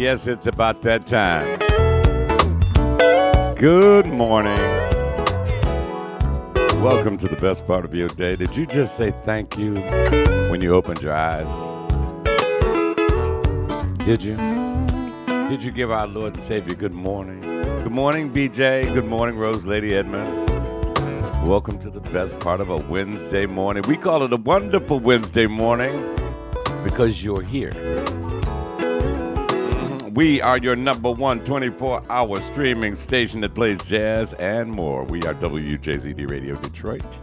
Yes, it's about that time. Good morning. Welcome to the best part of your day. Did you just say thank you when you opened your eyes? Did you? Did you give our Lord and Savior good morning? Good morning, BJ. Good morning, Rose Lady Edmond. Welcome to the best part of a Wednesday morning. We call it a wonderful Wednesday morning because you're here. We are your number one 24-hour streaming station that plays jazz and more. We are WJZD Radio Detroit.com.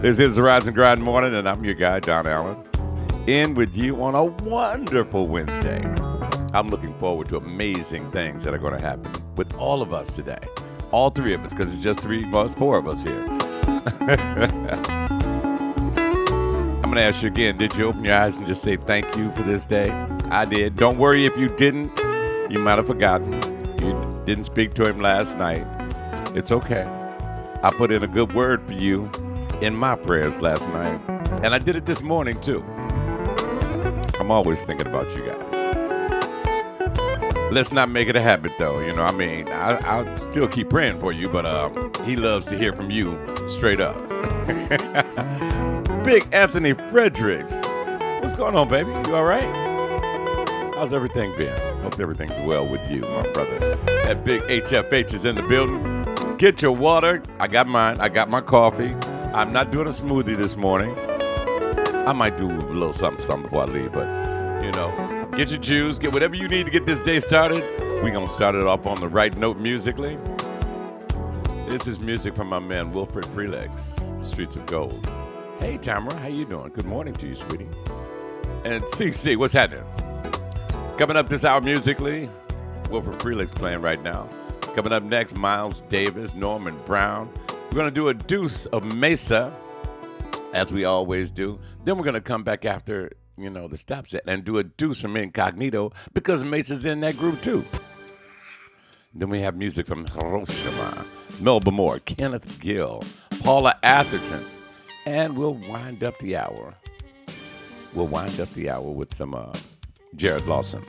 This is the Rise and Grind Morning, and I'm your guy, Don Allen, in with you on a wonderful Wednesday. I'm looking forward to amazing things that are going to happen with all of us today. All three of us, because it's just four of us here. I'm going to ask you again, did you open your eyes and just say thank you for this day? I did. Don't worry if you didn't. You might have forgotten. You didn't speak to him last night. It's okay. I put in a good word for you in my prayers last night. And I did it this morning, too. I'm always thinking about you guys. Let's not make it a habit, though. You know, I mean, I'll still keep praying for you, but he loves to hear from you straight up. Big Anthony Fredericks. What's going on, baby? You all right? How's everything been? Hope everything's well with you, my brother. That big HFH is in the building. Get your water. I got mine. I got my coffee. I'm not doing a smoothie this morning. I might do a little something before I leave, but, you know, get your juice. Get whatever you need to get this day started. We're going to start it off on the right note musically. This is music from my man, Wilfred Freelegs, Streets of Gold. Hey, Tamara, how you doing? Good morning to you, sweetie. And CC, what's happening? Coming up this hour musically, Wilfred Freelegs playing right now. Coming up next, Miles Davis, Norman Brown. We're going to do a deuce of Mesa, as we always do. Then we're going to come back after, you know, the stop set and do a deuce from Incognito because Mesa's in that group too. Then we have music from Hiroshima, Melba Moore, Kenneth Gill, Paula Atherton. And we'll wind up the hour. With some Jared Lawson.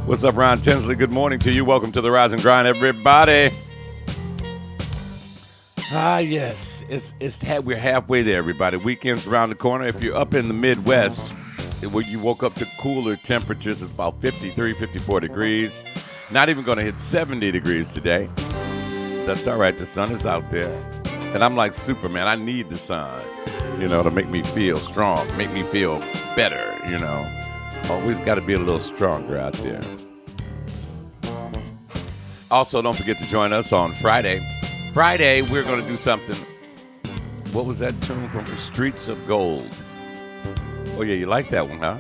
What's up, Ron Tinsley? Good morning to you. Welcome to the Rise and Grind, everybody. Yes, we're halfway there, everybody. Weekend's around the corner. If you're up in the Midwest, where you woke up to cooler temperatures, it's about 53, 54 degrees. Not even going to hit 70 degrees today. That's all right. The sun is out there. And I'm like Superman. I need the sun, you know, to make me feel strong, make me feel better, you know. Always got to be a little stronger out there. Also, don't forget to join us on Friday. Friday, we're going to do something. What was that tune from the Streets of Gold? Oh, yeah, you like that one, huh?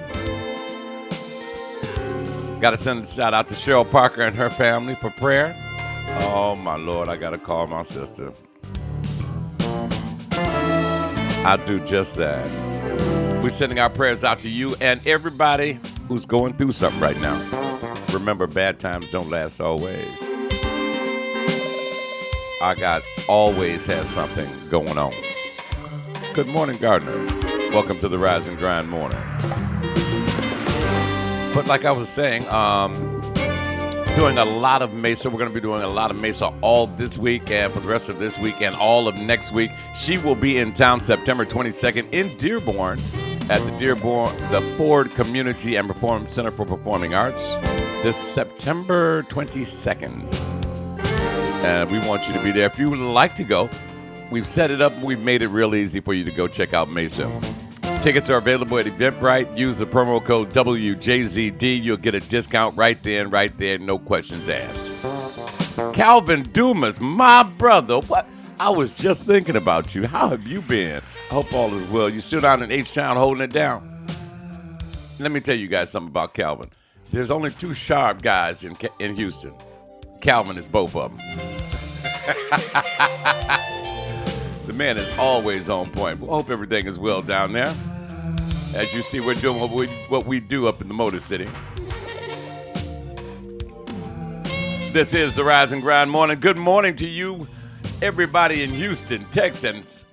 Got to send a shout out to Cheryl Parker and her family for prayer. Oh, my Lord, I got to call my sister. I'll do just that. We're sending our prayers out to you and everybody who's going through something right now. Remember, bad times don't last always. Our God always has something going on. Good morning, Gardner. Welcome to the Rise and Grind Morning. But like I was saying, doing a lot of Mesa. We're going to be doing a lot of Mesa all this week and for the rest of this week and all of next week. She will be in town September 22nd in Dearborn at the Ford Community and Performance Center for Performing Arts this September 22nd. And we want you to be there. If you would like to go, we've set it up. We've made it real easy for you to go check out Mesa. Tickets are available at Eventbrite. Use the promo code WJZD. You'll get a discount right there, no questions asked. Calvin Dumas, my brother. What? I was just thinking about you. How have you been? I hope all is well. You still down in H-Town holding it down? Let me tell you guys something about Calvin. There's only two sharp guys in Houston. Calvin is both of them. The man is always on point. We hope everything is well down there. As you see, we're doing what we do up in the Motor City. This is the Rise and Grind Morning. Good morning to you, everybody in Houston, Texas,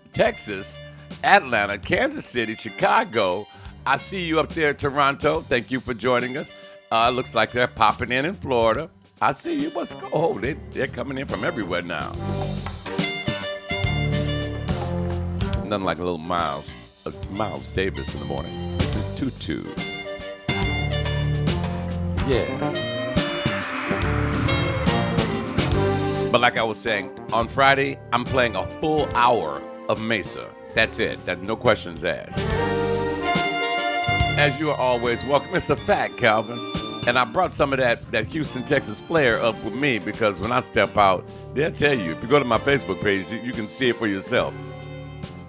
Atlanta, Kansas City, Chicago. I see you up there, Toronto. Thank you for joining us. Looks like they're popping in Florida. I see you. Oh, they're coming in from everywhere now. Nothing like a little Miles Davis in the morning. This is Tutu. Yeah. But like I was saying, on Friday, I'm playing a full hour of Mesa. That's it. That's no questions asked. As you are always welcome. It's a fact, Calvin. And I brought some of that Houston, Texas flair up with me because when I step out, they'll tell you. If you go to my Facebook page, you can see it for yourself.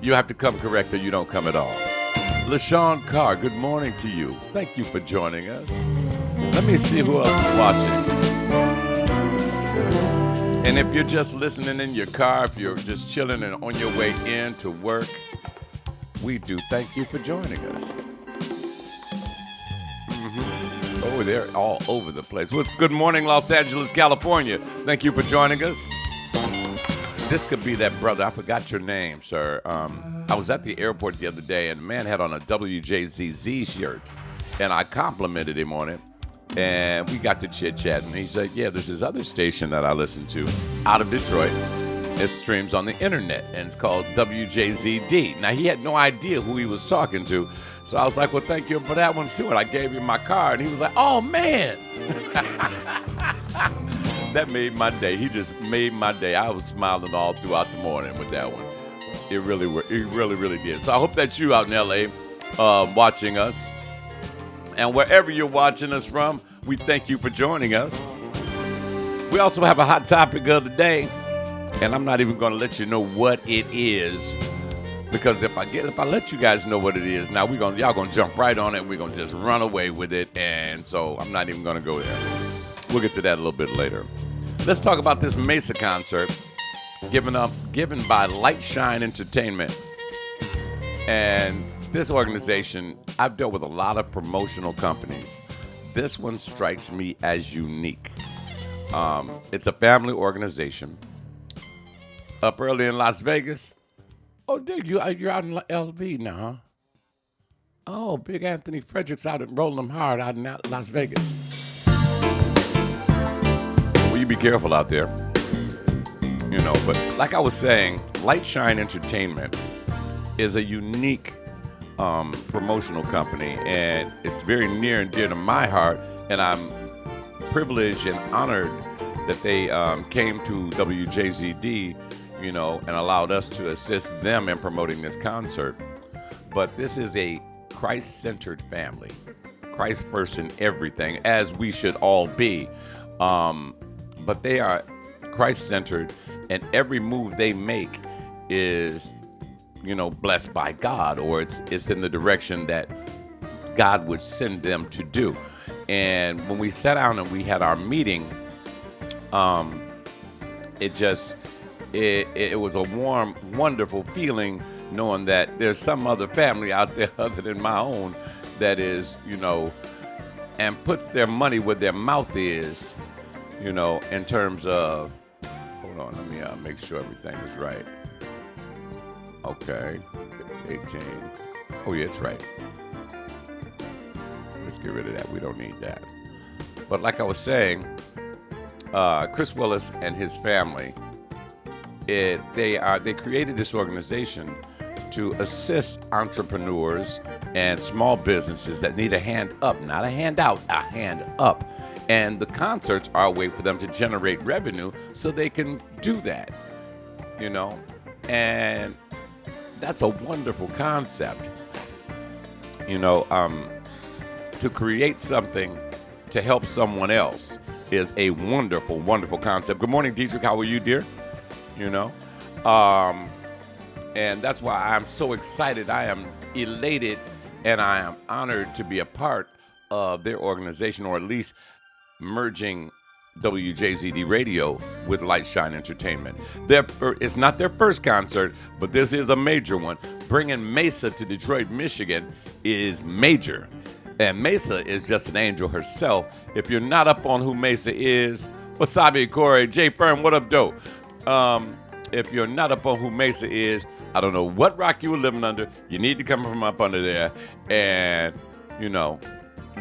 You have to come correct or you don't come at all. LaShawn Carr, good morning to you. Thank you for joining us. Let me see who else is watching. And if you're just listening in your car, if you're just chilling and on your way in to work, we do thank you for joining us. Oh, they're all over the place. Well, good morning, Los Angeles, California. Thank you for joining us. This could be that brother. I forgot your name, sir. I was at the airport the other day, and the man had on a WJZZ shirt, and I complimented him on it. And we got to chit-chat, and he said, yeah, there's this other station that I listen to out of Detroit. It streams on the internet, and it's called WJZD. Now, he had no idea who he was talking to, so I was like, well, thank you for that one, too. And I gave him my card, and he was like, oh, man. That made my day. He just made my day. I was smiling all throughout the morning with that one. It really did. So I hope that you out in L.A. Watching us. And wherever you're watching us from, we thank you for joining us. We also have a hot topic of the day, and I'm not even going to let you know what it is, because if I let you guys know what it is, now y'all gonna jump right on it, and we're gonna just run away with it, and so I'm not even gonna go there. We'll get to that a little bit later. Let's talk about this Mesa concert given by Lightshine Entertainment. And this organization, I've dealt with a lot of promotional companies. This one strikes me as unique. It's a family organization. Up early in Las Vegas. Oh, dude, you're out in LV now, huh? Oh, Big Anthony Fredericks out and rolling them hard out in Las Vegas. Well, you be careful out there. You know, but like I was saying, Lightshine Entertainment is a unique promotional company, and it's very near and dear to my heart, and I'm privileged and honored that they came to WJZD, you know, and allowed us to assist them in promoting this concert. But this is a Christ-centered family, Christ first in everything, as we should all be. But they are Christ-centered, and every move they make is, you know, blessed by God, or it's in the direction that God would send them to do. And when we sat down and we had our meeting, it was a warm, wonderful feeling knowing that there's some other family out there other than my own that is, you know, and puts their money where their mouth is, you know, in terms of, hold on, let me make sure everything is right. Okay, 18. Oh, yeah, it's right. Let's get rid of that. We don't need that. But like I was saying, Chris Willis and his family, they created this organization to assist entrepreneurs and small businesses that need a hand up, not a hand out, a hand up. And the concerts are a way for them to generate revenue so they can do that, you know. And that's a wonderful concept, you know. To create something to help someone else is a wonderful, wonderful concept. Good morning, Dietrich. How are you, dear? You know, and that's why I'm so excited. I am elated, and I am honored to be a part of their organization, or at least merging WJZD Radio with Lightshine Entertainment. It's not their first concert, but this is a major one. Bringing Mesa to Detroit, Michigan is major. And Mesa is just an angel herself. If you're not up on who Mesa is, Wasabi, Corey, Jay Fern, what up, dope? If you're not up on who Mesa is, I don't know what rock you were living under. You need to come from up under there and, you know,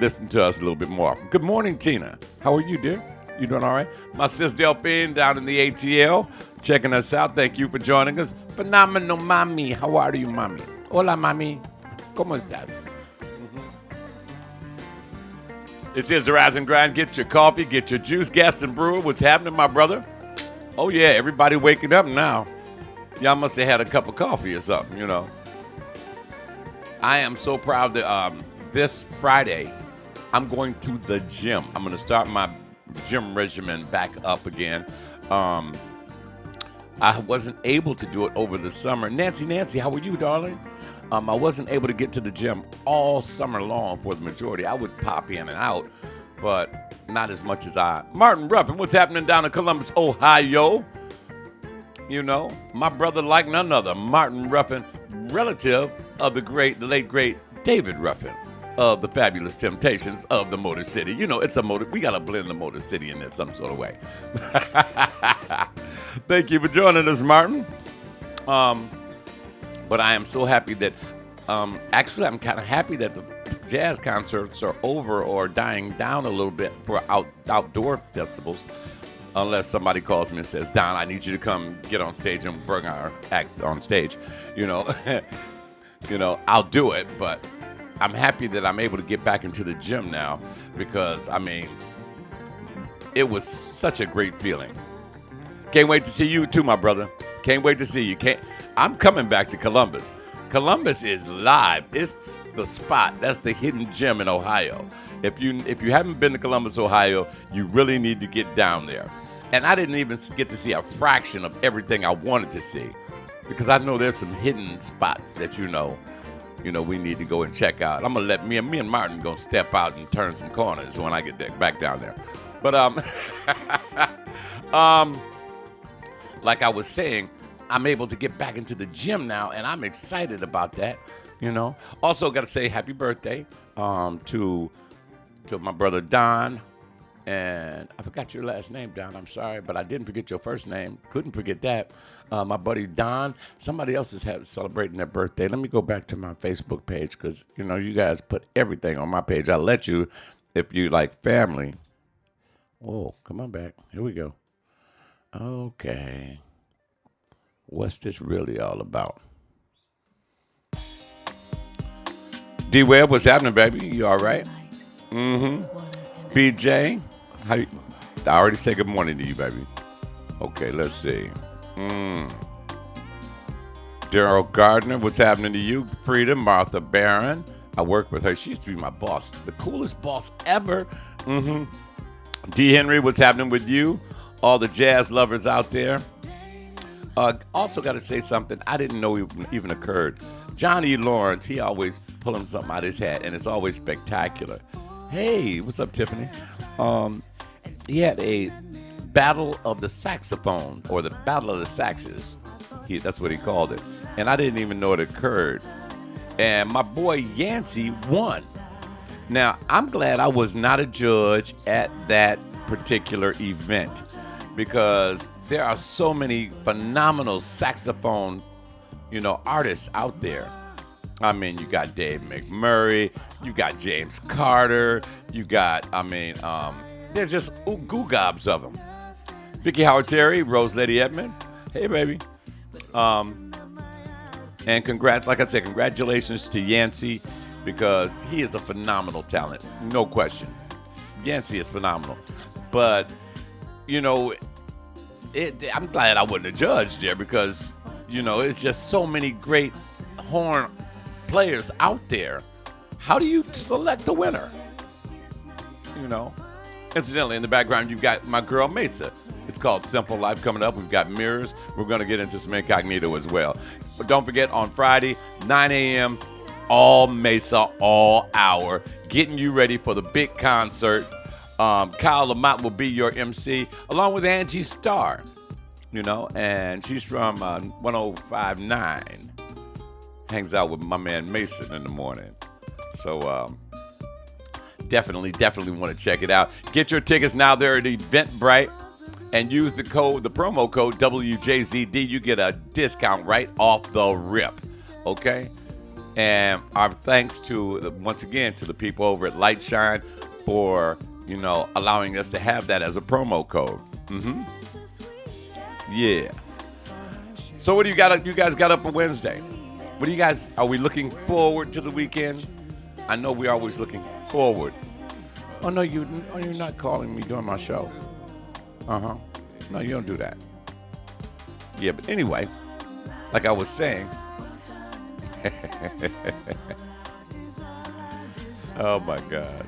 listen to us a little bit more. Good morning, Tina. How are you, dear? You doing all right? My sis Delphine down in the ATL, checking us out. Thank you for joining us. Phenomenal, mami. How are you, mami? Hola, mami. ¿Cómo estás? This is the Rise and Grind. Get your coffee, get your juice. Gas and Brewer. What's happening, my brother? Oh, yeah, everybody waking up now. Y'all must have had a cup of coffee or something, you know. I am so proud that this Friday, I'm going to the gym. I'm going to start my gym regimen back up again. I wasn't able to do it over the summer. Nancy, how are you, darling? I wasn't able to get to the gym all summer long for the majority. I would pop in and out, but not as much as I. Martin Ruffin, what's happening down in Columbus, Ohio? You know, my brother like none other, Martin Ruffin, relative of the late great David Ruffin of the Fabulous Temptations of the Motor City. You know, it's a motor. We got to blend the Motor City in there some sort of way. Thank you for joining us, Martin. But I am so happy that, actually, I'm kind of happy that the jazz concerts are over or dying down a little bit for outdoor festivals. Unless somebody calls me and says, Don, I need you to come get on stage and bring our act on stage. You know, I'll do it. But I'm happy that I'm able to get back into the gym now because, I mean, it was such a great feeling. Can't wait to see you too, my brother. Can't wait to see you. I'm coming back to Columbus. Columbus is live. It's the spot. That's the hidden gem in Ohio. If you haven't been to Columbus, Ohio, you really need to get down there. And I didn't even get to see a fraction of everything I wanted to see because I know there's some hidden spots that you know we need to go and check out. I'm gonna let me and Martin go step out and turn some corners when I get back down there. But like I was saying, I'm able to get back into the gym now, and I'm excited about that. You know. Also, got to say happy birthday to my brother Don, and I forgot your last name, Don. I'm sorry, but I didn't forget your first name. Couldn't forget that. My buddy Don. Somebody else is celebrating their birthday. Let me go back to my Facebook page because you guys put everything on my page. I'll let you if you like family. Oh, come on back. Here we go. Okay. What's this really all about? D-Web, what's happening, baby? You all right? Mm-hmm. BJ, I already said good morning to you, baby. Okay, let's see. Daryl Gardner, what's happening to you? Frida, Martha Barron. I work with her. She used to be my boss. The coolest boss ever. Mm-hmm. D. Henry, what's happening with you? All the jazz lovers out there. Also got to say something I didn't know even occurred. Johnny Lawrence, he always pulling something out of his hat, and it's always spectacular. Hey, what's up, Tiffany? He had a battle of the saxophone, or the battle of the saxes. That's what he called it. And I didn't even know it occurred. And my boy Yancey won. Now, I'm glad I was not a judge at that particular event because there are so many phenomenal saxophone, artists out there. I mean, you got Dave McMurray, you got James Carter, you got, there's just goo gobs of them. Vicky Howard Terry, Rose Lady Edmond, hey baby. And congratulations to Yancey because he is a phenomenal talent, no question. Yancey is phenomenal. But, I'm glad I wasn't a judge there because, it's just so many great horn players out there. How do you select the winner? Incidentally, in the background, you've got my girl Mesa. It's called Simple Life coming up. We've got Mirrors. We're going to get into some incognito as well. But don't forget, on Friday, 9 a.m., all Mesa, all hour, getting you ready for the big concert. Kyle Lamont will be your MC, along with Angie Starr, and she's from 105.9. Hangs out with my man Mason in the morning. So definitely want to check it out. Get your tickets now. They're at Eventbrite. And use the promo code WJZD. You get a discount right off the rip. Okay? And our thanks to once again to the people over at Lightshine for allowing us to have that as a promo code. Yeah. So what do you got? You guys got up on Wednesday. What do you guys? Are we looking forward to the weekend? I know we're always looking forward. Oh no, you're not calling me during my show. No, you don't do that. Yeah, but anyway, like I was saying. Oh my God.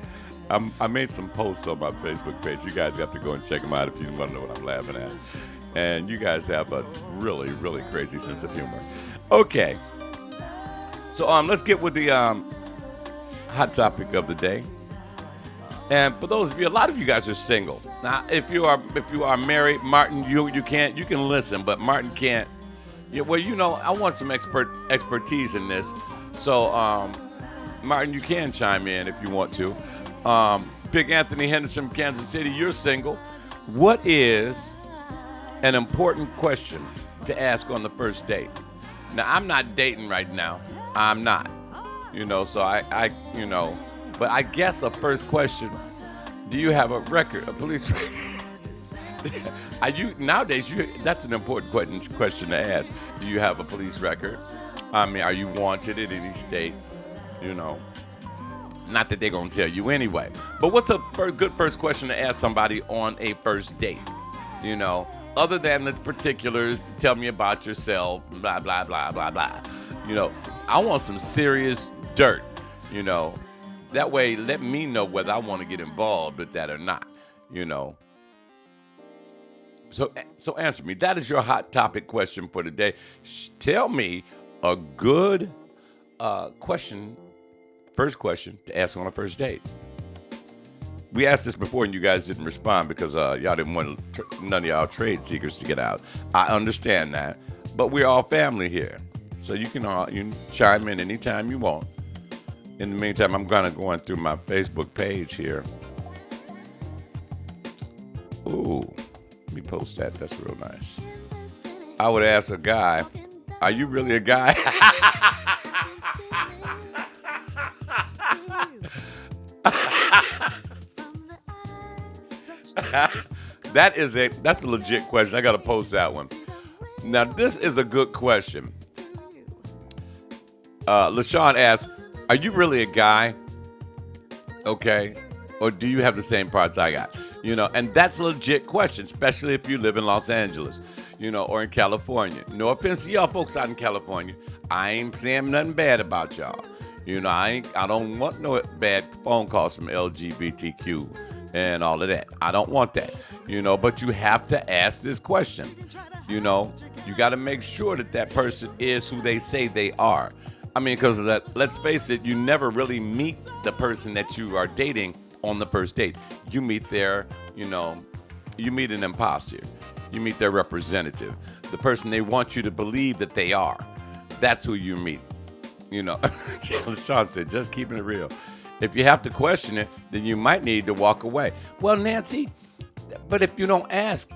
I made some posts on my Facebook page. You guys have to go and check them out if you want to know what I'm laughing at. And you guys have a really, really crazy sense of humor. Okay. So let's get with the hot topic of the day. And for those of you, a lot of you guys are single. Now, if you are married, Martin, you can listen, but Martin can't. Yeah, well, I want some expertise in this. So, Martin, you can chime in if you want to. Big Anthony Henderson from Kansas City, you're single. What is an important question to ask on the first date? Now, I'm not dating right now. I'm not. So I but I guess a first question, do you have a police record? Nowadays, that's an important question to ask. Do you have a police record? I mean, are you wanted in any states? Not that they're going to tell you anyway. But what's a good first question to ask somebody on a first date? Other than the particulars, tell me about yourself, blah, blah, blah, blah, blah. I want some serious dirt, That way, let me know whether I want to get involved with that or not, So answer me. That is your hot topic question for today. Tell me a good first question to ask on a first date. We asked this before and you guys didn't respond because y'all didn't want none of y'all trade secrets to get out. I understand that, but we're all family here. So you can chime in anytime you want. In the meantime, I'm going through my Facebook page here. Ooh, let me post that. That's real nice. I would ask a guy, are you really a guy? That's a legit question. I got to post that one. Now, this is a good question. LaShawn asks, are you really a guy? Okay. Or do you have the same parts I got? And that's a legit question, especially if you live in Los Angeles, or in California. No offense to y'all folks out in California. I ain't saying nothing bad about y'all. I don't want no bad phone calls from LGBTQ and all of that. I don't want that. But you have to ask this question. You got to make sure that person is who they say they are. I mean, because let's face it, you never really meet the person that you are dating on the first date. You meet you meet an imposter. You meet their representative, the person they want you to believe that they are. That's who you meet. Sean said, just keeping it real. If you have to question it, then you might need to walk away. Well, Nancy, but if you don't ask,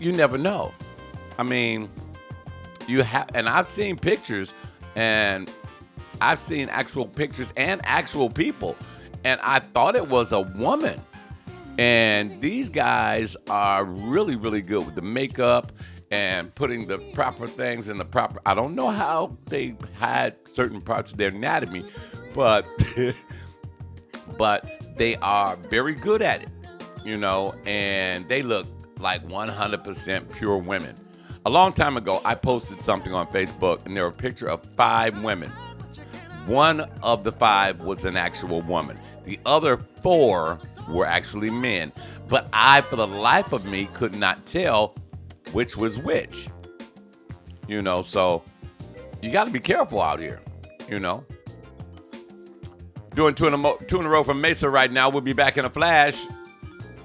you never know. I mean, and I've seen pictures and I've seen actual pictures and actual people, and I thought it was a woman. And these guys are really, really good with the makeup and putting the proper things in the proper. I don't know how they hide certain parts of their anatomy, but they are very good at it, and they look like 100% pure women. A long time ago, I posted something on Facebook, and there were a picture of 5 women. One of the 5 was an actual woman. The other 4 were actually men. But I, for the life of me, could not tell which was which. So you got to be careful out here, Doing two in a row from Mesa right now. We'll be back in a flash.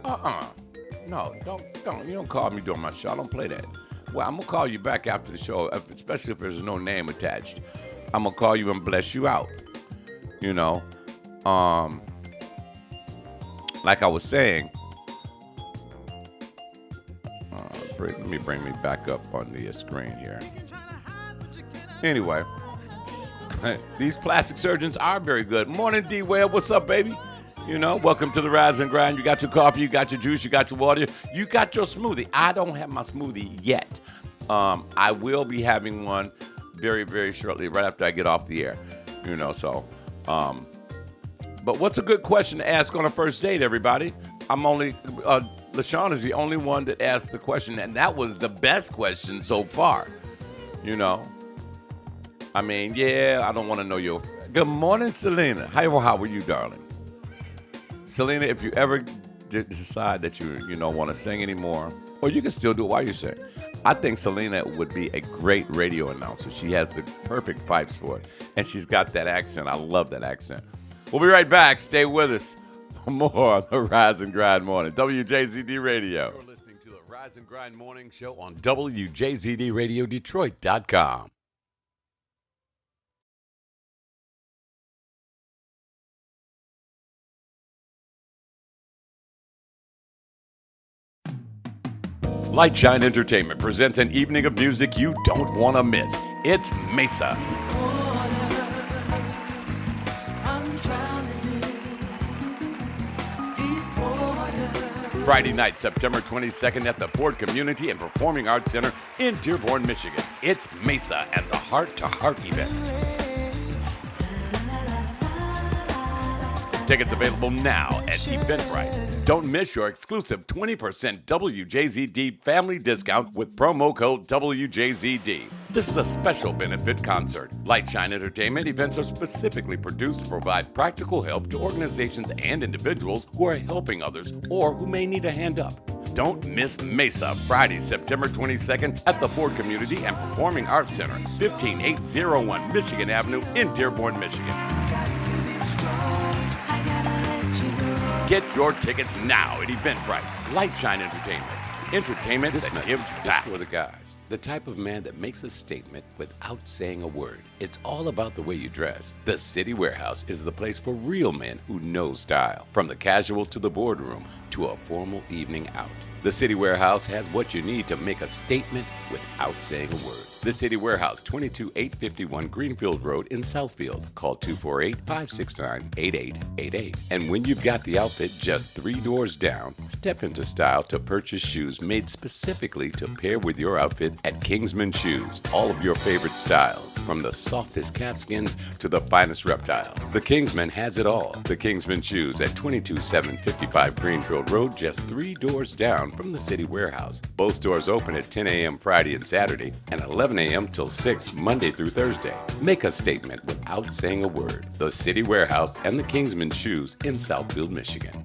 No, don't. You don't call me during my show. I don't play that. Well, I'm going to call you back after the show, especially if there's no name attached. I'm going to call you and bless you out. Like I was saying, let me bring me back up on the screen here. Anyway, These plastic surgeons are very good. Morning, D. Webb. What's up, baby? Welcome to the Rise and Grind. You got your coffee, you got your juice, you got your water, you got your smoothie. I don't have my smoothie yet. I will be having one very, very shortly, right after I get off the air. But what's a good question to ask on a first date, everybody? LaShawn is the only one that asked the question, and that was the best question so far. I don't want to know your... Good morning, Selena. How are you, darling? Selena, if you ever decide that you don't want to sing anymore, or you can still do it while you sing, I think Selena would be a great radio announcer. She has the perfect pipes for it, and she's got that accent. I love that accent. We'll be right back. Stay with us. More on the Rise and Grind Morning, WJZD Radio. You're listening to the Rise and Grind Morning Show on WJZDRadioDetroit.com. Lightshine Entertainment presents an evening of music you don't want to miss. It's Mesa. Friday night, September 22nd at the Ford Community and Performing Arts Center in Dearborn, Michigan. It's Mesa and the Heart to Heart event. Tickets available now at Eventbrite. Don't miss your exclusive 20% WJZD family discount with promo code WJZD. This is a special benefit concert. Lightshine Entertainment events are specifically produced to provide practical help to organizations and individuals who are helping others or who may need a hand up. Don't miss Mesa, Friday, September 22nd at the Ford Community and Performing Arts Center, 15801 Michigan Avenue in Dearborn, Michigan. Get your tickets now at Eventbrite. Lightshine Entertainment. Entertainment that gives back. For the guys, the type of man that makes a statement without saying a word. It's all about the way you dress. The City Warehouse is the place for real men who know style. From the casual to the boardroom to a formal evening out. The City Warehouse has what you need to make a statement without saying a word. The City Warehouse, 22851 Greenfield Road in Southfield. Call 248-569-8888. And when you've got the outfit just 3 doors down, step into style to purchase shoes made specifically to pair with your outfit at Kingsman Shoes. All of your favorite styles, from the softest calfskins to the finest reptiles. The Kingsman has it all. The Kingsman Shoes at 22755 Greenfield Road, just 3 doors down from the City Warehouse. Both stores open at 10 a.m. Friday and Saturday and 11 a.m. till 6 Monday through Thursday. Make a statement without saying a word. The City Warehouse and the Kingsman Shoes in Southfield, Michigan.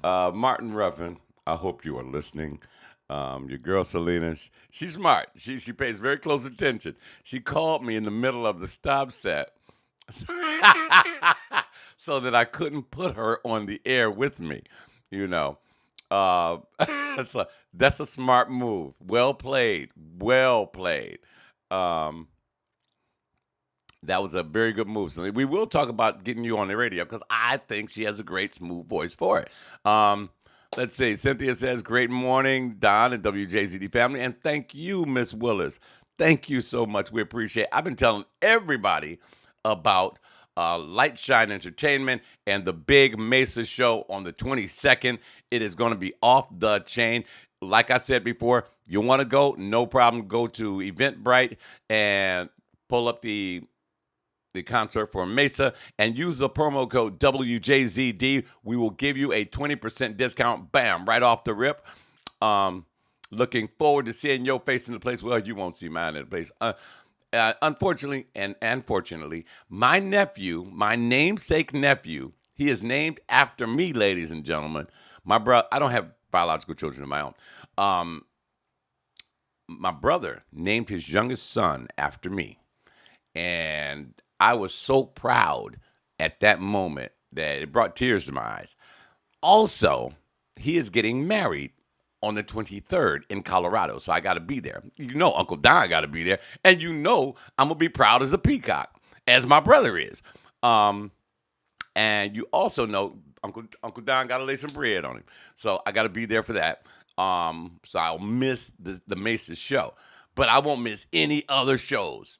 Martin Ruffin, I hope you are listening. Your girl Selena, she's smart. She pays very close attention. She called me in the middle of the stop set so that I couldn't put her on the air with me, So that's a smart move. Well played. Well played. That was a very good move. So we will talk about getting you on the radio because I think she has a great smooth voice for it. Let's see. Cynthia says, great morning, Don and WJZD family. And thank you, Miss Willis. Thank you so much. We appreciate it. I've been telling everybody about Lightshine Entertainment and the big Mesa show on the 22nd. It is going to be off the chain. Like I said before, you want to go, no problem. Go to Eventbrite and pull up the concert for Mesa and use the promo code WJZD. We will give you a 20% discount, bam, right off the rip. Looking forward to seeing your face in the place. Well, you won't see mine in the place. Unfortunately, and unfortunately, my nephew, my namesake nephew, he is named after me, ladies and gentlemen. My brother, I don't have biological children of my own. My brother named his youngest son after me. And I was so proud at that moment that it brought tears to my eyes. Also, he is getting married on the 23rd in Colorado, so I got to be there. Uncle Don got to be there, and I'm going to be proud as a peacock, as my brother is. And you also know Uncle Don got to lay some bread on him, so I got to be there for that. So I'll miss the Mesa show, but I won't miss any other shows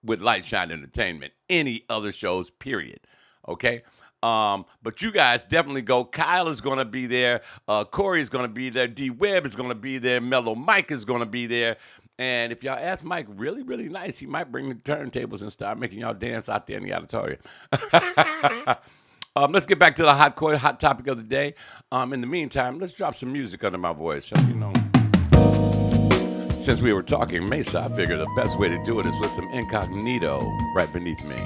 with Light Shine Entertainment. Any other shows, period. Okay? But you guys definitely go. Kyle is going to be there. Corey is going to be there. D Webb is going to be there. Mellow Mike is going to be there. And if y'all ask Mike, really, really nice, he might bring the turntables and start making y'all dance out there in the auditorium. Let's get back to the hot topic of the day. In the meantime, let's drop some music under my voice. So, since we were talking Mesa, I figured the best way to do it is with some incognito right beneath me.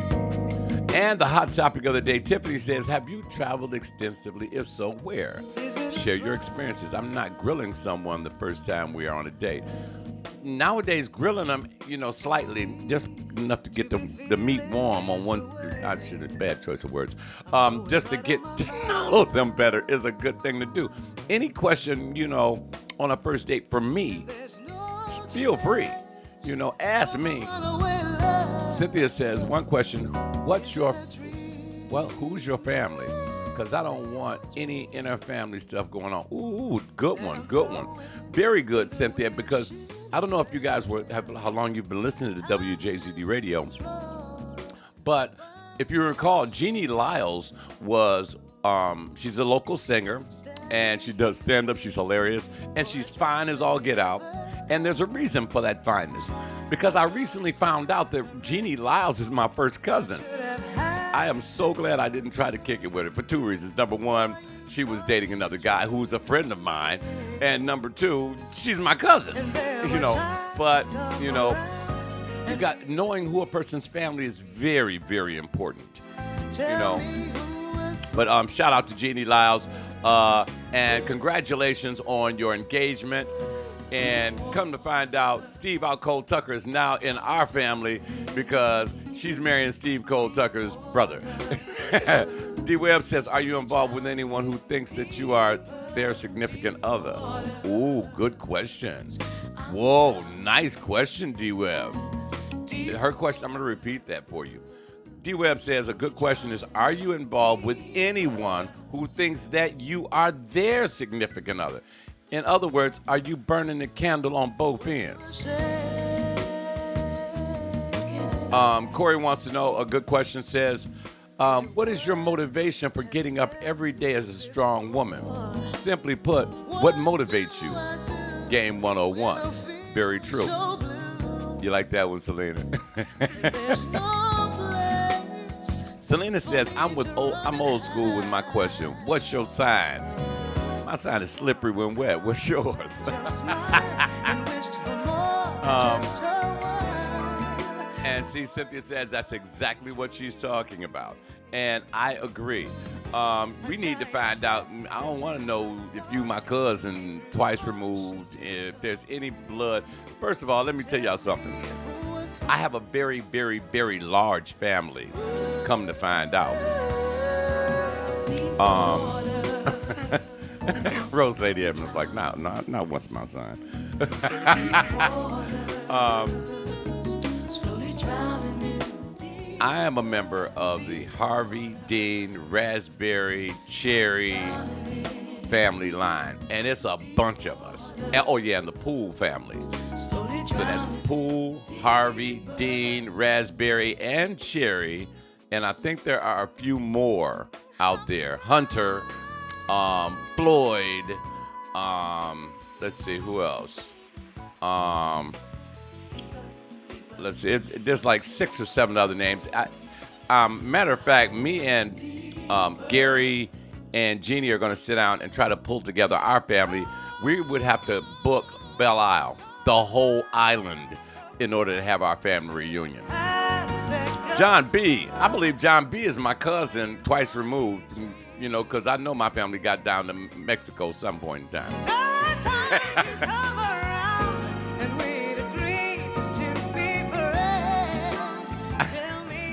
And the hot topic of the day, Tiffany says, have you traveled extensively? If so, where? Share your experiences. I'm not grilling someone the first time we are on a date. Nowadays, grilling them, slightly, just enough to get the meat warm on one, bad choice of words, just to get to know them better is a good thing to do. Any question, on a first date for me, feel free, ask me. Cynthia says, one question, who's your family? Because I don't want any inner family stuff going on. Ooh, good one. Very good, Cynthia, because I don't know if you guys how long you've been listening to WJZD Radio, but if you recall, Jeannie Lyles was, she's a local singer, and she does stand-up. She's hilarious, and she's fine as all get out. And there's a reason for that fineness, because I recently found out that Jeannie Lyles is my first cousin. I am so glad I didn't try to kick it with her for two reasons. Number one, she was dating another guy who's a friend of mine. And number two, she's my cousin. But, knowing who a person's family is very, very important. But shout out to Jeannie Lyles. And congratulations on your engagement. And come to find out, Steve Cole Tucker is now in our family because she's marrying Steve Cole Tucker's brother. D Webb says, are you involved with anyone who thinks that you are their significant other? Ooh, good question. Whoa, nice question, D Webb. Her question, I'm going to repeat that for you. D Webb says, a good question is, are you involved with anyone who thinks that you are their significant other? In other words, are you burning the candle on both ends? Corey wants to know, a good question says, what is your motivation for getting up every day as a strong woman? Simply put, what motivates you? Game 101. Very true. You like that one, Selena? Selena says, I'm old school with my question. What's your sign? My sign is slippery when wet. What's yours? And see, Cynthia says that's exactly what she's talking about. And I agree. We need to find out. I don't want to know if you my cousin twice removed, if there's any blood. First of all, let me tell y'all something. I have a very, very, very large family, come to find out. Rose Lady Evans was like, not once my son. I am a member of the Harvey, Dean, Raspberry, Cherry family line, and it's a bunch of us. And the Poole family. So that's Poole, Harvey, Dean, Raspberry, and Cherry, and I think there are a few more out there. Hunter, Floyd, let's see, who else? Let's see, there's like 6 or 7 other names. Matter of fact, me and Gary and Jeannie are going to sit down and try to pull together our family. We would have to book Belle Isle, the whole island, in order to have our family reunion. John B. I believe John B. is my cousin twice removed, because I know my family got down to Mexico some point in time.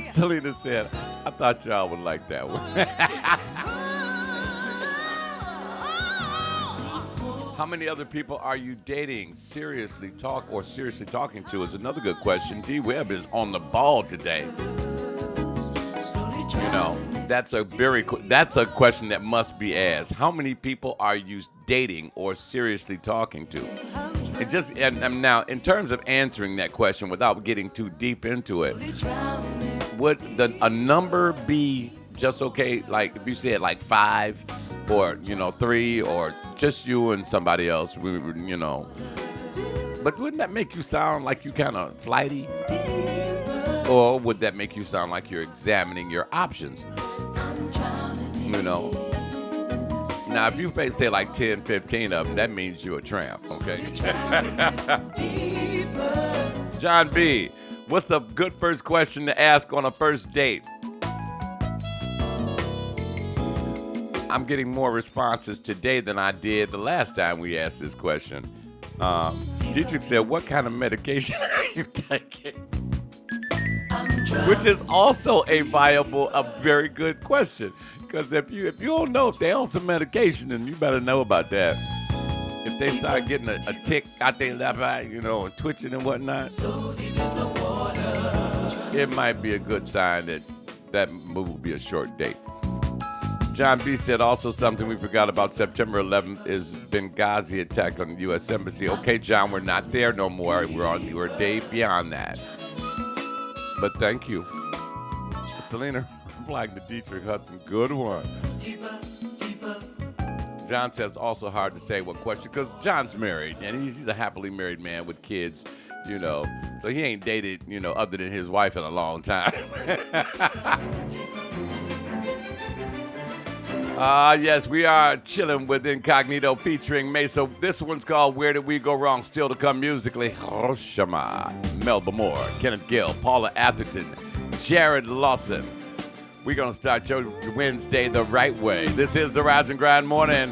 Selena said, I thought y'all would like that one. How many other people are you dating, seriously talking to is another good question. D Webb is on the ball today. That's a question that must be asked. How many people are you dating or seriously talking to? It just and now in terms of answering that question without getting too deep into it, would a number be just okay? Like if you said like 5, or 3, or just you and somebody else, But wouldn't that make you sound like you kind of flighty? Or would that make you sound like you're examining your options? Now, if you say like 10, 15 of them, that means you're a tramp, okay? John B., what's a good first question to ask on a first date? I'm getting more responses today than I did the last time we asked this question. Dietrich said, what kind of medication are you taking? Which is also a very good question. Because if you don't know if they're on some medication, then you better know about that. If they start getting a tick out their left eye, and twitching and whatnot, it might be a good sign that move will be a short date. John B. said also something we forgot about September 11th is Benghazi attack on the U.S. Embassy. Okay, John, we're not there no more. We're a day beyond that. But thank you. Selena, I'm like the Dietrich Hudson. Good one. John says also hard to say what question, because John's married, and he's a happily married man with kids, So he ain't dated, other than his wife in a long time. Yes, we are chilling with Incognito featuring Mesa. This one's called Where Did We Go Wrong? Still to come musically, Hiroshima, Melba Moore, Kenneth Gill, Paula Atherton, Jared Lawson. We're going to start your Wednesday the right way. This is the Rise and Grind Morning.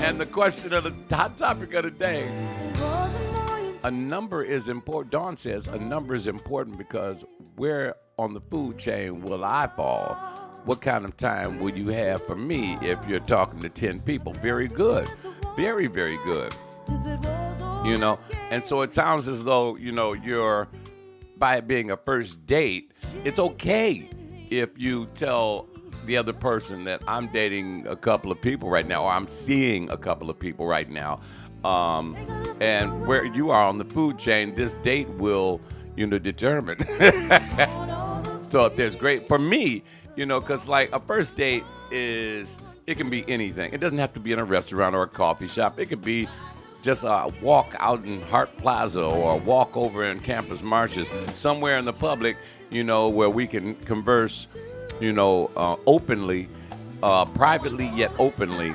And the question of the hot topic of the day, a number is important. Dawn says a number is important because where on the food chain will I fall? What kind of time will you have for me if you're talking to 10 people? Very good. Very, very good. And so it sounds as though, you're, by it being a first date, it's okay if you tell the other person that I'm dating a couple of people right now, or I'm seeing a couple of people right now. And where you are on the food chain, this date will, determine. So if there's for me, because like a first date it can be anything. It doesn't have to be in a restaurant or a coffee shop. It could be just a walk out in Hart Plaza or a walk over in Campus Marshes, somewhere in the public, where we can converse, openly, privately yet openly.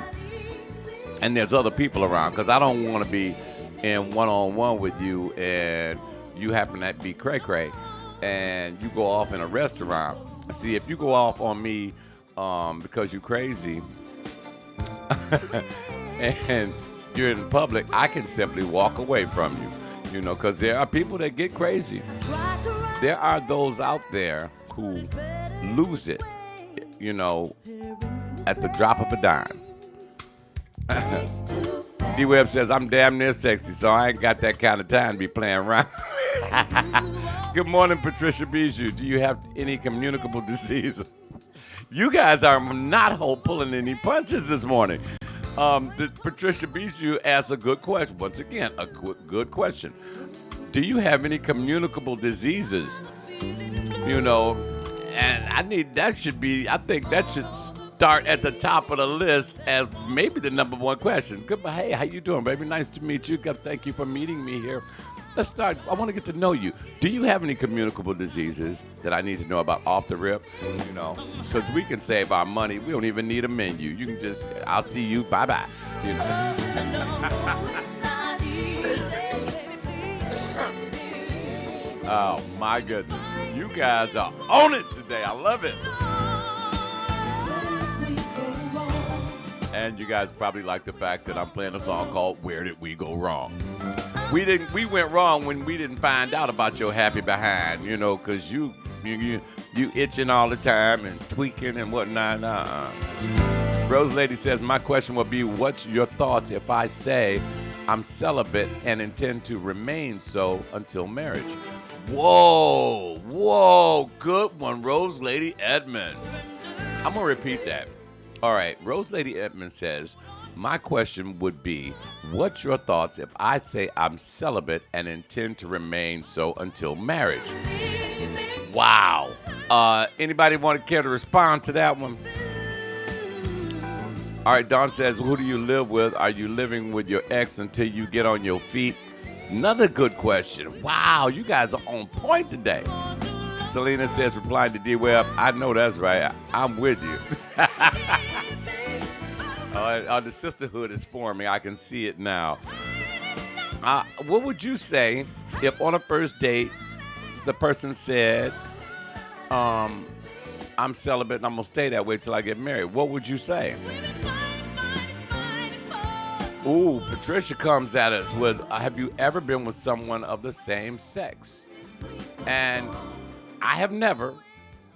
And there's other people around, because I don't want to be in one-on-one with you and you happen to be cray-cray and you go off in a restaurant. See, if you go off on me because you're crazy and you're in public, I can simply walk away from you, because there are people that get crazy. There are those out there who lose it, at the drop of a dime. D-Web says, I'm damn near sexy, so I ain't got that kind of time to be playing around. Good morning, Patricia Bijou. Do you have any communicable disease? You guys are not pulling any punches this morning. Patricia Bijou asks a good question. Once again, a good question. Do you have any communicable diseases? And I think that should start at the top of the list as maybe the number one question. Goodbye. Hey, how you doing, baby? Nice to meet you. Thank you for meeting me here. Let's start. I want to get to know you. Do you have any communicable diseases that I need to know about off the rip? Because we can save our money. We don't even need a menu. You can just, I'll see you. Bye-bye. Oh, my goodness. You guys are on it today. I love it. And you guys probably like the fact that I'm playing a song called Where Did We Go Wrong? We went wrong when we didn't find out about your happy behind, because you itching all the time and tweaking and whatnot. Rose Lady says, my question will be, what's your thoughts if I say I'm celibate and intend to remain so until marriage? Whoa, good one, Rose Lady Edmond. I'm going to repeat that. All right, Rose Lady Edmond says, My question would be, what's your thoughts if I say I'm celibate and intend to remain so until marriage? Wow. Anybody want to care to respond to that one? All right, Dawn says, who do you live with? Are you living with your ex until you get on your feet? Another good question. Wow, you guys are on point today. Selena says, replying to D-Web, I know that's right. I'm with you. The sisterhood is forming. I can see it now. What would you say if on a first date, the person said, I'm celibate and I'm going to stay that way till I get married? What would you say? Ooh, Patricia comes at us with, have you ever been with someone of the same sex? And I never,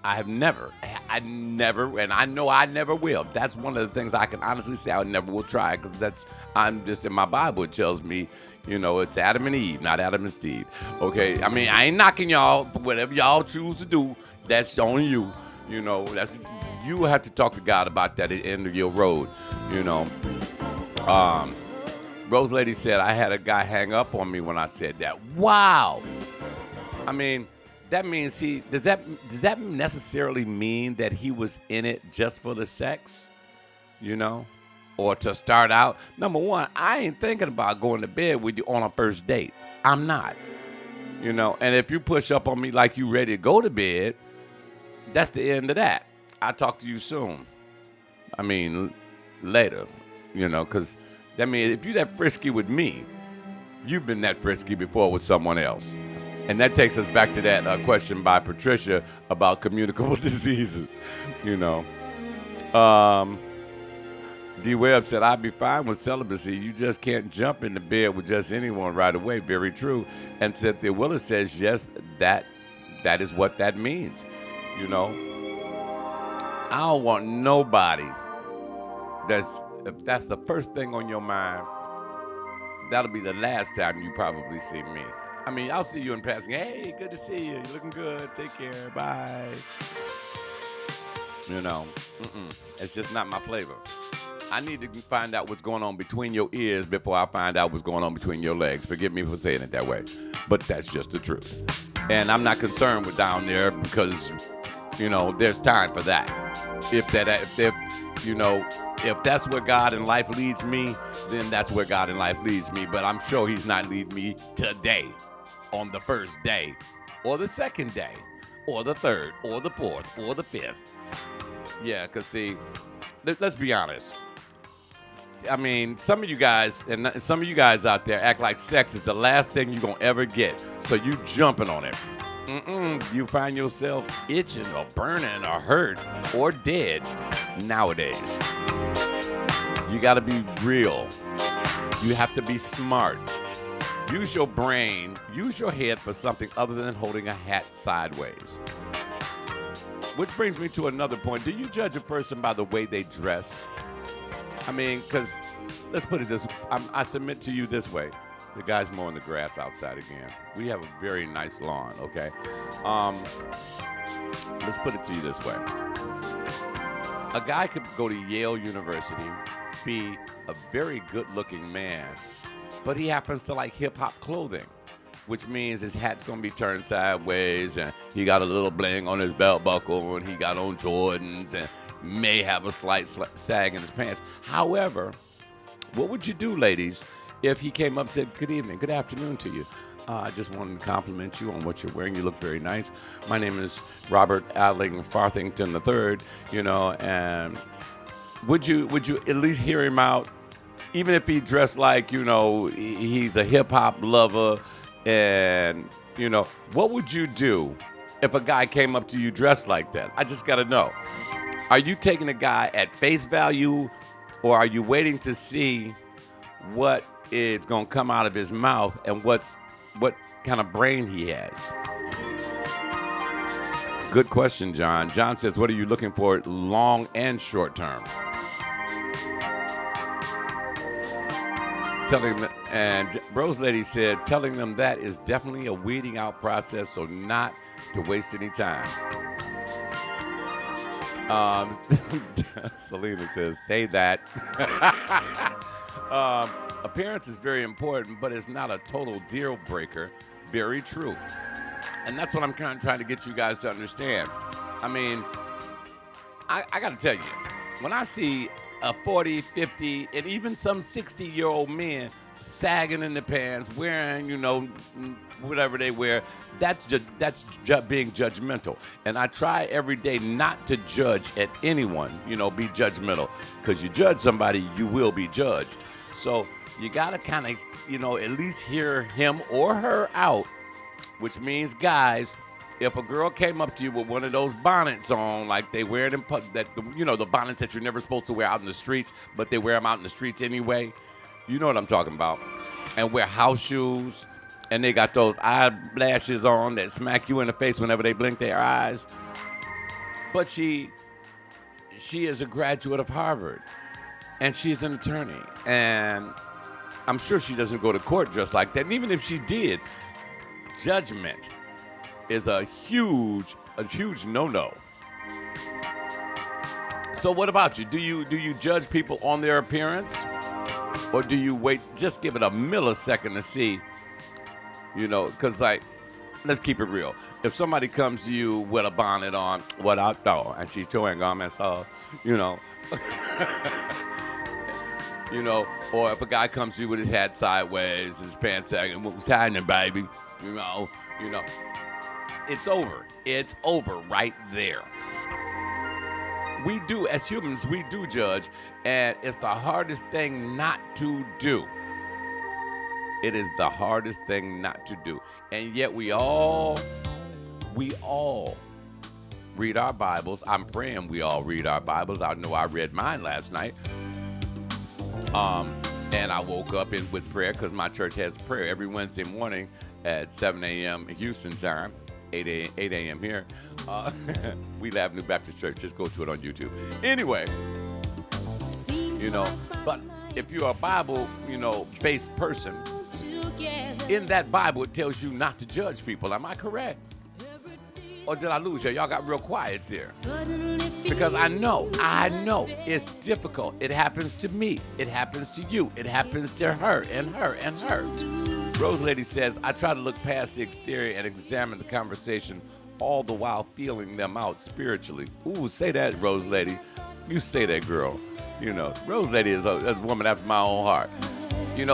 and I know I never will. That's one of the things I can honestly say I never will try, because I'm just in my Bible. It tells me, it's Adam and Eve, not Adam and Steve. Okay, I mean, I ain't knocking y'all for whatever y'all choose to do. That's on you. You have to talk to God about that at the end of your road. Rose Lady said, I had a guy hang up on me when I said that. Wow. I mean, that means does that necessarily mean that he was in it just for the sex? Or to start out? Number one, I ain't thinking about going to bed with you on a first date. I'm not. And if you push up on me like you ready to go to bed, that's the end of that. I'll talk to you soon. I mean, later, because that means if you're that frisky with me, you've been that frisky before with someone else. And that takes us back to that question by Patricia about communicable diseases, D-Web said, I'd be fine with celibacy. You just can't jump into bed with just anyone right away. Very true. And Cynthia Willis says, yes, that is what that means. I don't want nobody if that's the first thing on your mind, that'll be the last time you probably see me. I mean, I'll see you in passing. Hey, good to see you. You're looking good. Take care. Bye. It's just not my flavor. I need to find out what's going on between your ears before I find out what's going on between your legs. Forgive me for saying it that way, but that's just the truth. And I'm not concerned with down there because, there's time for that. If that's where God in life leads me, then that's where God in life leads me. But I'm sure he's not leading me today, on the first day, or the second day, or the third, or the fourth, or the fifth. Yeah, because see, let's be honest. I mean, some of you guys out there act like sex is the last thing you're going to ever get. So you jumping on it. You find yourself itching or burning or hurt or dead nowadays. You got to be real. You have to be smart. Use your brain, use your head for something other than holding a hat sideways. Which brings me to another point. Do you judge a person by the way they dress? I mean, because let's put it this way. I submit to you this way. The guy's mowing the grass outside again. We have a very nice lawn, okay? Let's put it to you this way. A guy could go to Yale University, be a very good-looking man, but he happens to like hip-hop clothing, which means his hat's going to be turned sideways, and he got a little bling on his belt buckle, and he got on Jordans, and may have a slight sag in his pants. However, what would you do, ladies, if he came up and said, good evening, good afternoon to you. I just wanted to compliment you on what you're wearing. You look very nice. My name is Robert Adling Farthington III, and would you at least hear him out, even if he dressed like, he's a hip-hop lover, and, what would you do if a guy came up to you dressed like that? I just got to know. Are you taking a guy at face value, or are you waiting to see what is going to come out of his mouth and what kind of brain he has? Good question, John. John says, what are you looking for long and short term? And Rose Lady said, telling them that is definitely a weeding out process, so not to waste any time. Um, Selena says, say that. Appearance is very important, but it's not a total deal breaker. Very true. And that's what I'm kind of trying to get you guys to understand. I mean, I got to tell you, when I see a 40, 50, and even some 60-year-old men sagging in the pants, wearing, whatever they wear, that's being judgmental. And I try every day not to judge at anyone, be judgmental. Because you judge somebody, you will be judged. So you got to kind of, at least hear him or her out, which means, guys, if a girl came up to you with one of those bonnets on, like they wear it in the bonnets that you're never supposed to wear out in the streets, but they wear them out in the streets anyway, you know what I'm talking about, and wear house shoes, and they got those eyelashes on that smack you in the face whenever they blink their eyes. But she is a graduate of Harvard, and she's an attorney, and I'm sure she doesn't go to court just like that. And even if she did, judgment is a huge no-no. So what about you? Do you judge people on their appearance? Or do you wait, just give it a millisecond to see, because let's keep it real. If somebody comes to you with a bonnet on, what I thought, and she's chewing gum and stuff, or if a guy comes to you with his hat sideways, his pants sagging, what's happening, baby? It's over. It's over right there. We do, as humans, we do judge, and it's the hardest thing not to do. It is the hardest thing not to do. And yet we all read our Bibles. I'm praying we all read our Bibles. I know I read mine last night. And I woke up with prayer because my church has prayer every Wednesday morning at 7 a.m. Houston time, 8 a.m. here. Wheeler Avenue Baptist Church. Just go to it on YouTube. Anyway, but if you're a Bible, based person, in that Bible, it tells you not to judge people. Am I correct? Or did I lose you? Y'all got real quiet there. Because I know it's difficult. It happens to me. It happens to you. It happens to her and her and her. Rose Lady says, I try to look past the exterior and examine the conversation, all the while feeling them out spiritually. Ooh, say that, Rose Lady. You say that, girl. Rose Lady is a woman after my own heart.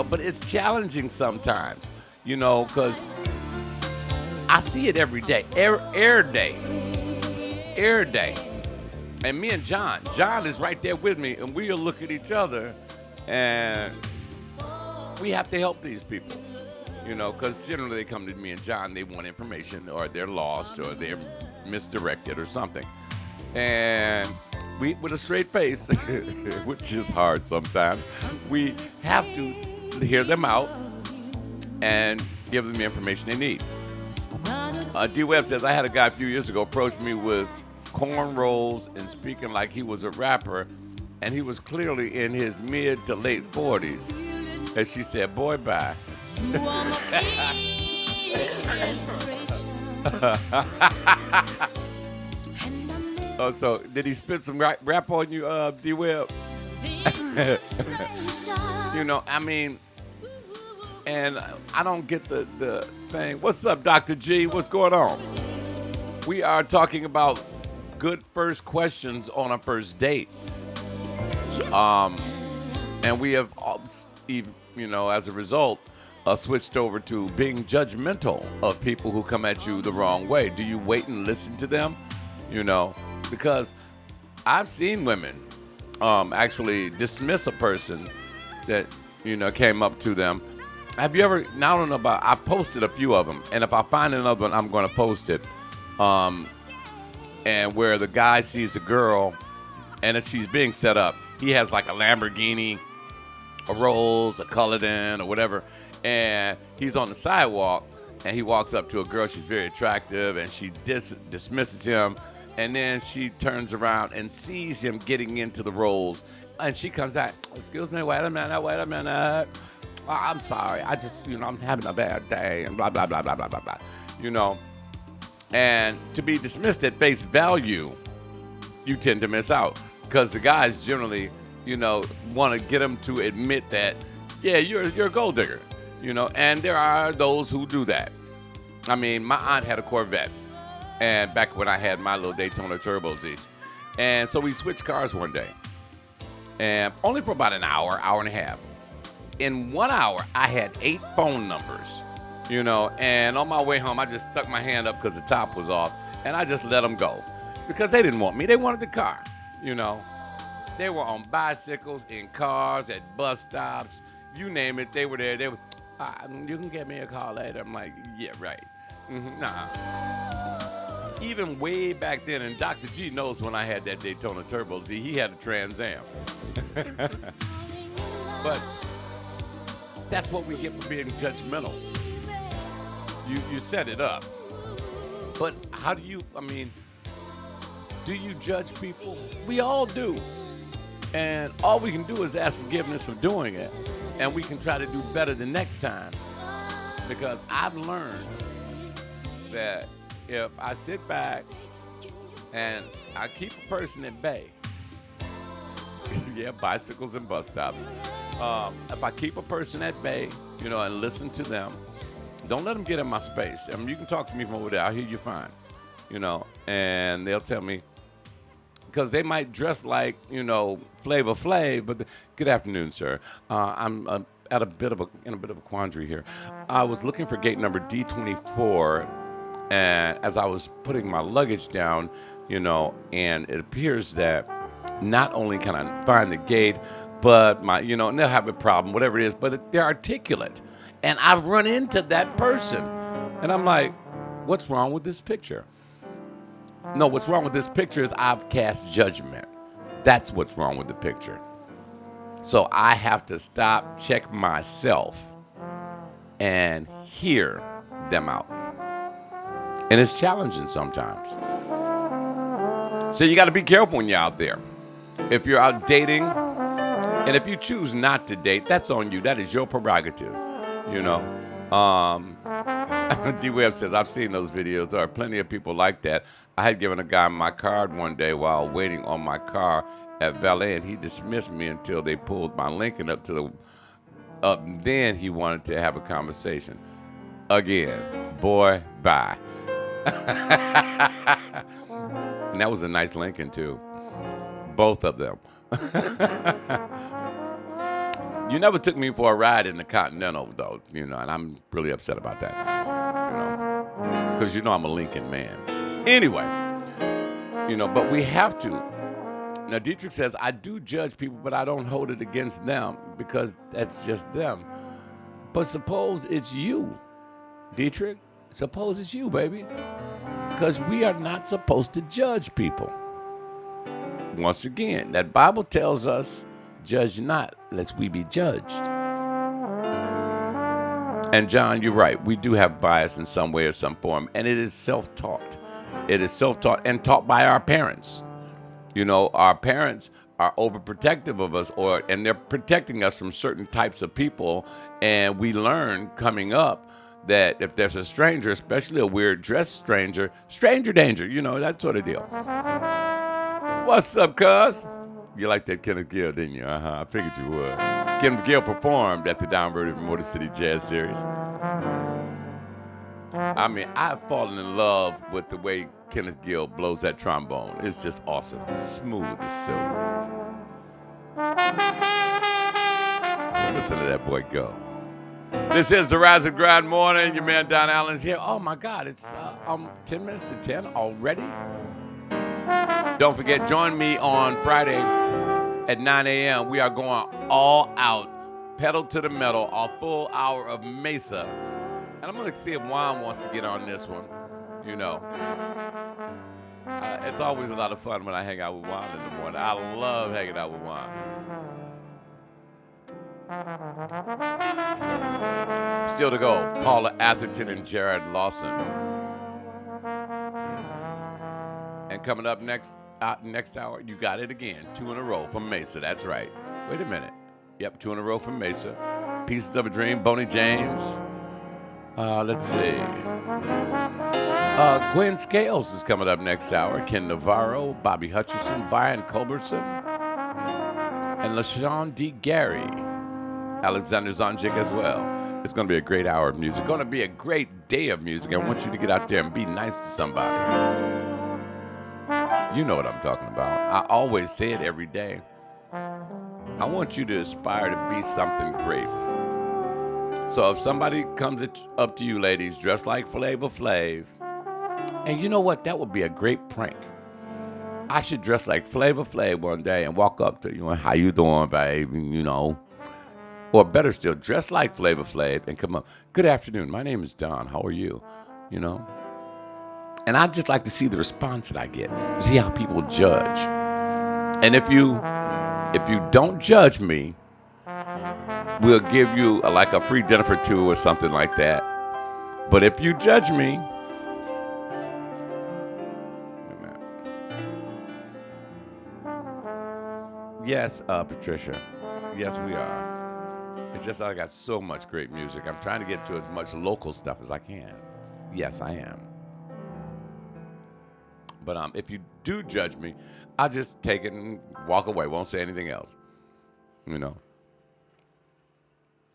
But it's challenging sometimes, because I see it every day, air day. And me and John is right there with me, and we'll look at each other, and we have to help these people, because generally they come to me and John, they want information, or they're lost, or they're misdirected, or something. And we, with a straight face, which is hard sometimes, we have to hear them out and give them the information they need. D. Webb says, I had a guy a few years ago approach me with cornrows and speaking like he was a rapper, and he was clearly in his mid to late 40s. And she said, boy, bye. Oh, so did he spit some rap on you, D. Webb? And I don't get the thing. What's up, Dr. G? What's going on? We are talking about good first questions on a first date. And we have, as a result, switched over to being judgmental of people who come at you the wrong way. Do you wait and listen to them? Because I've seen women actually dismiss a person that, came up to them. Have you ever, now I don't know about, I posted a few of them, and if I find another one, I'm going to post it. And where the guy sees a girl, and as she's being set up, he has like a Lamborghini, a Rolls, a Cullinan, or whatever, and he's on the sidewalk, and he walks up to a girl, she's very attractive, and she dismisses him, and then she turns around and sees him getting into the Rolls, and she comes out, excuse me, wait a minute. I'm sorry, I just, I'm having a bad day, and blah, blah, blah, blah, blah, blah, blah, And to be dismissed at face value you tend to miss out because the guys generally, want to get them to admit that, yeah, you're a gold digger, and there are those who do that. I mean, my aunt had a Corvette, and back when I had my little Daytona Turbo Z, and so we switched cars one day, and only for about an hour and a half. In 1 hour, I had 8 phone numbers, and on my way home, I just stuck my hand up because the top was off, and I just let them go because they didn't want me. They wanted the car, They were on bicycles, in cars, at bus stops, you name it. They were there. They were, you can get me a car later. I'm like, yeah, right. Nah. Even way back then, and Dr. G knows when I had that Daytona Turbo Z, he had a Trans Am. But that's what we get for being judgmental. You set it up. But how do you judge people? We all do. And all we can do is ask forgiveness for doing it. And we can try to do better the next time. Because I've learned that if I sit back and I keep a person at bay, yeah, bicycles and bus stops. If I keep a person at bay, and listen to them, don't let them get in my space. You can talk to me from over there. I'll hear you fine, and they'll tell me, because they might dress like, Flavor Flav, but good afternoon, sir. I'm in a bit of a quandary here. I was looking for gate number D24, and as I was putting my luggage down, and it appears that not only can I find the gate, but and they'll have a problem, whatever it is, but they're articulate. And I've run into that person. And I'm like, what's wrong with this picture? No, what's wrong with this picture is I've cast judgment. That's what's wrong with the picture. So I have to stop, check myself, and hear them out. And it's challenging sometimes. So you got to be careful when you're out there. If you're out dating, and if you choose not to date, that's on you. That is your prerogative, D-Web says, I've seen those videos. There are plenty of people like that. I had given a guy my card one day while waiting on my car at valet, and he dismissed me until they pulled my Lincoln up. Then he wanted to have a conversation. Again, boy, bye. And that was a nice Lincoln, too. Both of them. You never took me for a ride in the Continental, though, and I'm really upset about that, because I'm a Lincoln man. Anyway, but we have to. Now, Dietrich says, I do judge people, but I don't hold it against them because that's just them. But suppose it's you, Dietrich. Suppose it's you, baby. Because we are not supposed to judge people. Once again, that Bible tells us, judge not, lest we be judged. And John, you're right. We do have bias in some way or some form, and it is self-taught. It is self-taught and taught by our parents. Our parents are overprotective of us, and they're protecting us from certain types of people, and we learn coming up that if there's a stranger, especially a weird dressed stranger, stranger danger, that sort of deal. What's up, cuz? You like that Kenneth Gill, didn't you? I figured you would. Kenneth Gill performed at the Downriver Motor City Jazz Series. I've fallen in love with the way Kenneth Gill blows that trombone. It's just awesome. Smooth as silk. Listen to that boy go. This is the Rise and Grind Morning. Your man Don Allen's here. Oh my God, it's 10 minutes to 10 already. Don't forget, join me on Friday at 9 a.m. We are going all out, pedal to the metal, a full hour of Mesa. And I'm going to see if Juan wants to get on this one. It's always a lot of fun when I hang out with Juan in the morning. I love hanging out with Juan. Still to go, Paula Atherton and Jared Lawson. And coming up next hour, you got it again. 2 in a row from Mesa. That's right. Wait a minute. Yep, 2 in a row from Mesa. Pieces of a Dream, Boney James. Let's see. Gwen Scales is coming up next hour. Ken Navarro, Bobby Hutcherson, Brian Culbertson, and LaShawn D. Gary. Alexander Zonjic as well. It's going to be a great hour of music. Going to be a great day of music. I want you to get out there and be nice to somebody. You know what I'm talking about. I always say it every day. I want you to aspire to be something great. So if somebody comes up to you, ladies, dressed like Flavor Flav, and you know what? That would be a great prank. I should dress like Flavor Flav one day and walk up to you and how you doing, baby, you know. Or better still, dress like Flavor Flav and come up. Good afternoon. My name is Don. How are you? You know? And I'd just like to see the response that I get. See how people judge. And if you don't judge me, we'll give you like a free dinner for two or something like that. But if you judge me, yes, Patricia. Yes, we are. It's just that I got so much great music. I'm trying to get to as much local stuff as I can. Yes, I am. But if you do judge me, I'll just take it and walk away. Won't say anything else. You know.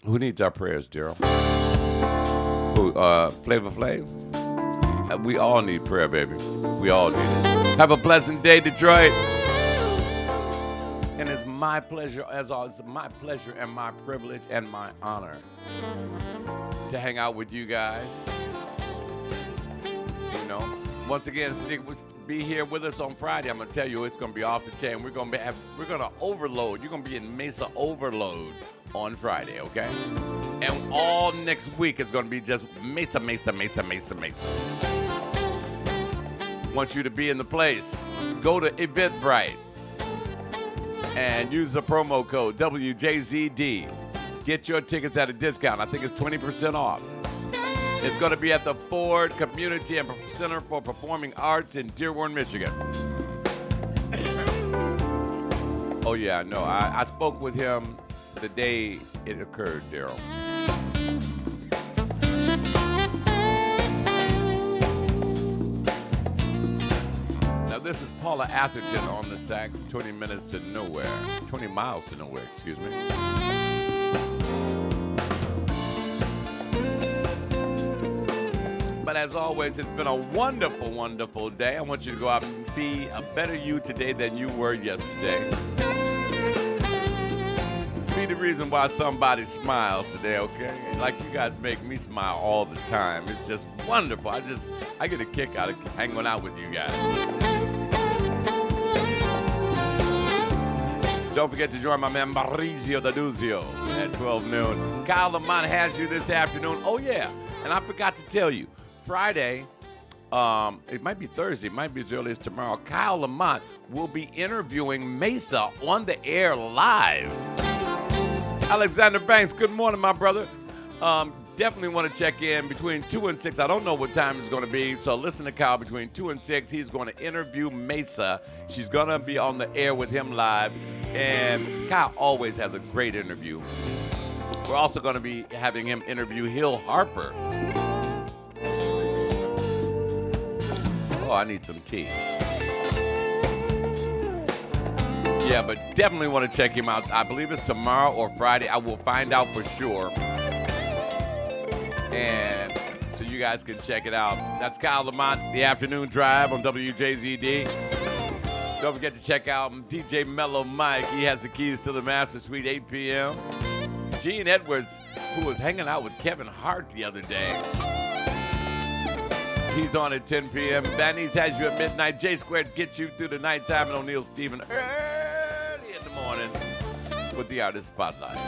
Who needs our prayers, Daryl? Who? Flavor Flav? We all need prayer, baby. We all need it. Have a pleasant day, Detroit. And it's my pleasure, as always, my pleasure and my privilege and my honor to hang out with you guys. You know, once again, be here with us on Friday. I'm gonna tell you, it's gonna be off the chain. We're gonna overload. You're gonna be in Mesa overload on Friday, okay? And all next week is gonna be just Mesa. Want you to be in the place. Go to Eventbrite and use the promo code WJZD. Get your tickets at a discount. I think it's 20% off. It's going to be at the Ford Community and Center for Performing Arts in Dearborn, Michigan. Oh, yeah, no. I spoke with him the day it occurred, Daryl. This is Paula Atherton on the sax, 20 miles to nowhere, excuse me. But as always, it's been a wonderful, wonderful day. I want you to go out and be a better you today than you were yesterday. Be the reason why somebody smiles today, okay? Like you guys make me smile all the time. It's just wonderful. I get a kick out of hanging out with you guys. Don't forget to join my man Maurizio D'Aduzio at 12 noon. Kyle Lamont has you this afternoon. Oh, yeah. And I forgot to tell you, Friday, it might be Thursday, it might be as early as tomorrow, Kyle Lamont will be interviewing Mesa on the air live. Alexander Banks, good morning, my brother. Definitely want to check in between 2 and 6. I don't know what time it's going to be, so listen to Kyle between 2 and 6. He's going to interview Mesa. She's going to be on the air with him live, and Kyle always has a great interview. We're also going to be having him interview Hill Harper. Oh, I need some tea. Yeah, but definitely want to check him out. I believe it's tomorrow or Friday. I will find out for sure. And so you guys can check it out. That's Kyle Lamont, The Afternoon Drive on WJZD. Don't forget to check out DJ Mellow Mike. He has the keys to the Master Suite, 8 p.m. Gene Edwards, who was hanging out with Kevin Hart the other day. He's on at 10 p.m. Vanny's has you at midnight. J Squared gets you through the nighttime. And O'Neal Stephen early in the morning with the Artist Spotlight.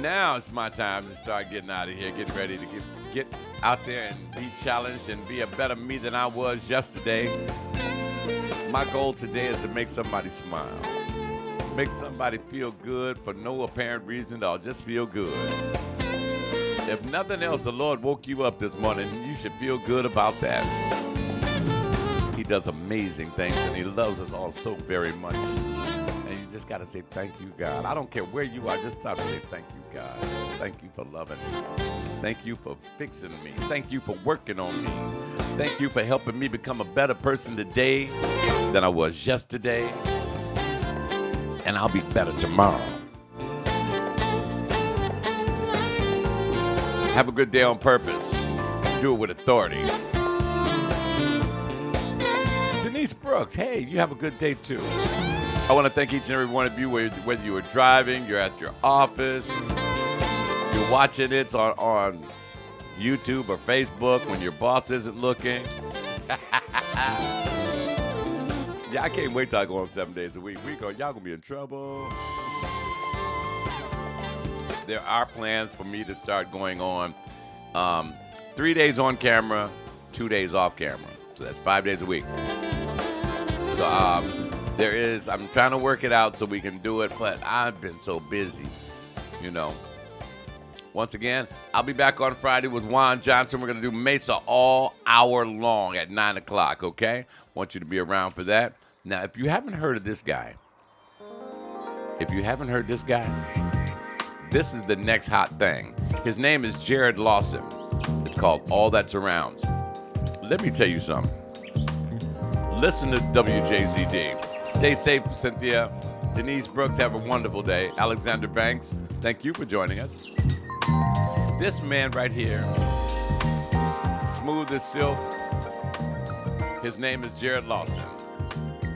Now it's my time to start getting out of here, getting ready to get out there and be challenged and be a better me than I was yesterday. My goal today is to make somebody smile. Make somebody feel good for no apparent reason or just feel good. If nothing else, the Lord woke you up this morning, and you should feel good about that. He does amazing things, and he loves us all so very much. And you just got to say thank you, God. I don't care where you are. Just start to say thank you, God. Thank you for loving me. Thank you for fixing me. Thank you for working on me. Thank you for helping me become a better person today than I was yesterday. And I'll be better tomorrow. Have a good day on purpose. Do it with authority. Denise Brooks, hey, you have a good day too. I want to thank each and every one of you, whether you are driving, you're at your office, you're watching it on YouTube or Facebook when your boss isn't looking. Yeah, I can't wait till I go on 7 days a week. Y'all gonna be in trouble. There are plans for me to start going on 3 days on camera, 2 days off camera. So that's 5 days a week. So I'm trying to work it out so we can do it, but I've been so busy, you know. Once again, I'll be back on Friday with Juan Johnson. We're going to do Mesa all hour long at 9 o'clock, okay? Want you to be around for that. Now, if you haven't heard of this guy, this is the next hot thing. His name is Jared Lawson. It's called All That Surrounds. Let me tell you something. Listen to WJZD. Stay safe, Cynthia. Denise Brooks, have a wonderful day. Alexander Banks, thank you for joining us. This man right here, smooth as silk, his name is Jared Lawson.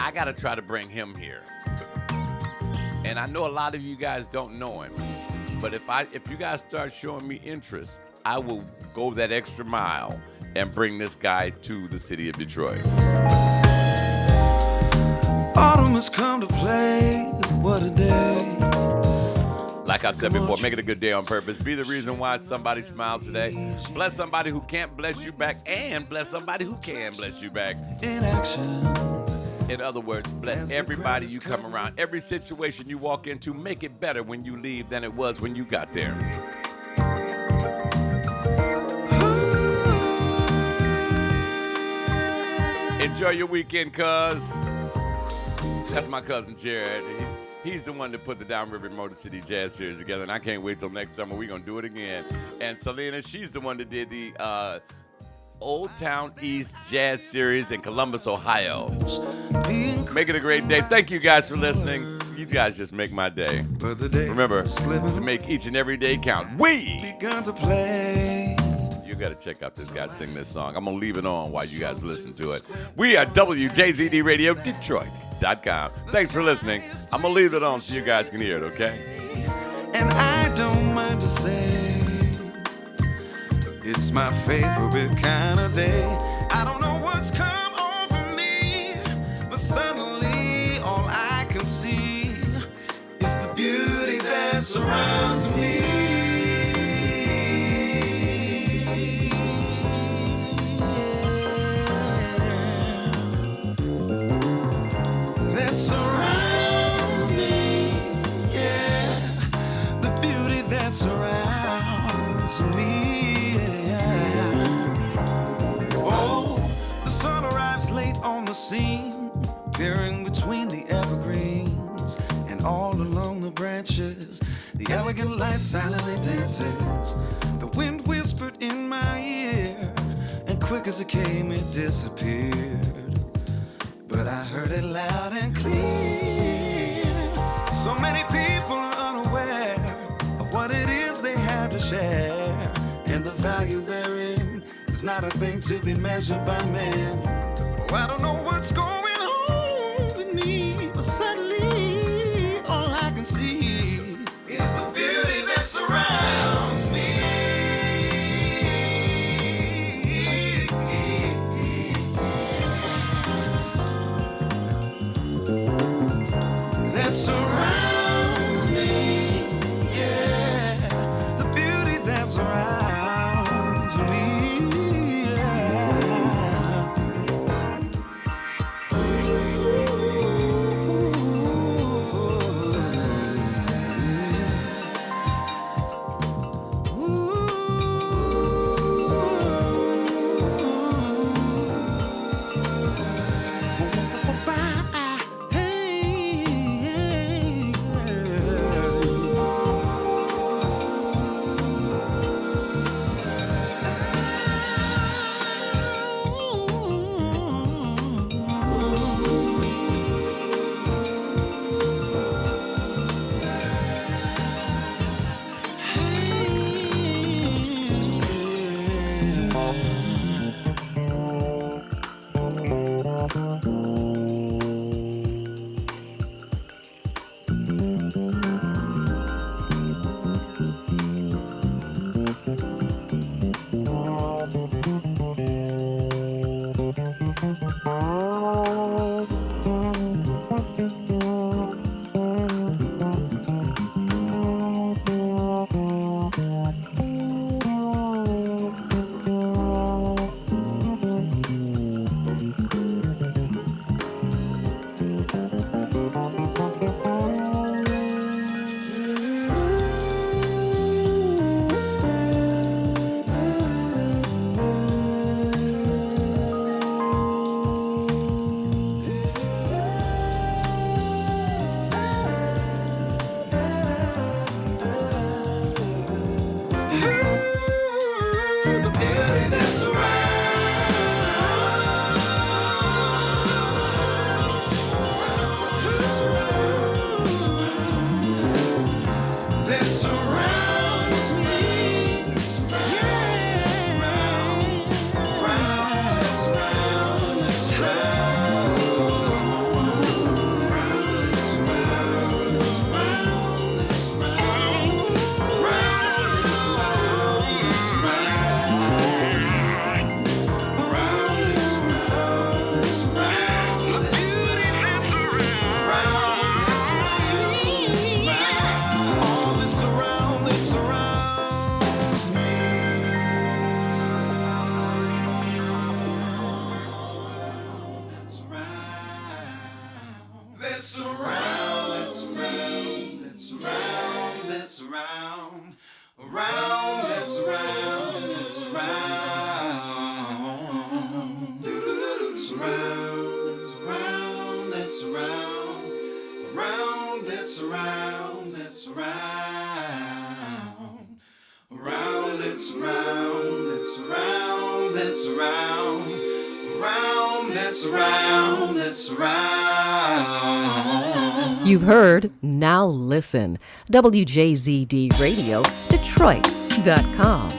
I got to try to bring him here. And I know a lot of you guys don't know him, but if you guys start showing me interest, I will go that extra mile and bring this guy to the city of Detroit. Autumn has come to play. What a day. Like I said before, make it a good day on purpose. Be the reason why somebody smiles today. Bless somebody who can't bless you back, and bless somebody who can bless you back. In action. In other words, bless everybody you come around. Every situation you walk into, make it better when you leave than it was when you got there. Enjoy your weekend, cuz. That's my cousin Jared. He's the one that put the Downriver Motor City Jazz Series together, and I can't wait till next summer. We're going to do it again. And Selena, she's the one that did the Old Town East Jazz Series in Columbus, Ohio. Make it a great day. Thank you guys for listening. You guys just make my day. Remember to make each and every day count. We begun to play. You got to check out this guy sing this song. I'm going to leave it on while you guys listen to it. We are WJZD Radio Detroit.com. Thanks for listening. I'm going to leave it on so you guys can hear it, okay? And I don't mind to say it's my favorite kind of day. I don't know what's come over me, but suddenly all I can see is the beauty that surrounds me. That surrounds me, yeah. The beauty that surrounds me, yeah. Oh, the sun arrives late on the scene, peering between the evergreens, and all along the branches, the elegant light silently dances. The wind whispered in my ear, and quick as it came, it disappeared. But I heard it loud and clear. So many people are unaware of what it is they have to share, and the value therein is not a thing to be measured by man. Oh, I don't know what's going on with me, but suddenly all I can see is the beauty that surrounds me. That surrounds me, yeah. The beauty that surrounds me, yeah. Let's around, let's around, let's around, let's around, around, let's around, let's around, let's around, let's around, around, let's around, let's around, around, let's around, let's around, let's around. Round, let's round, let's round. You've heard Now Listen, WJZD Radio, Detroit.com.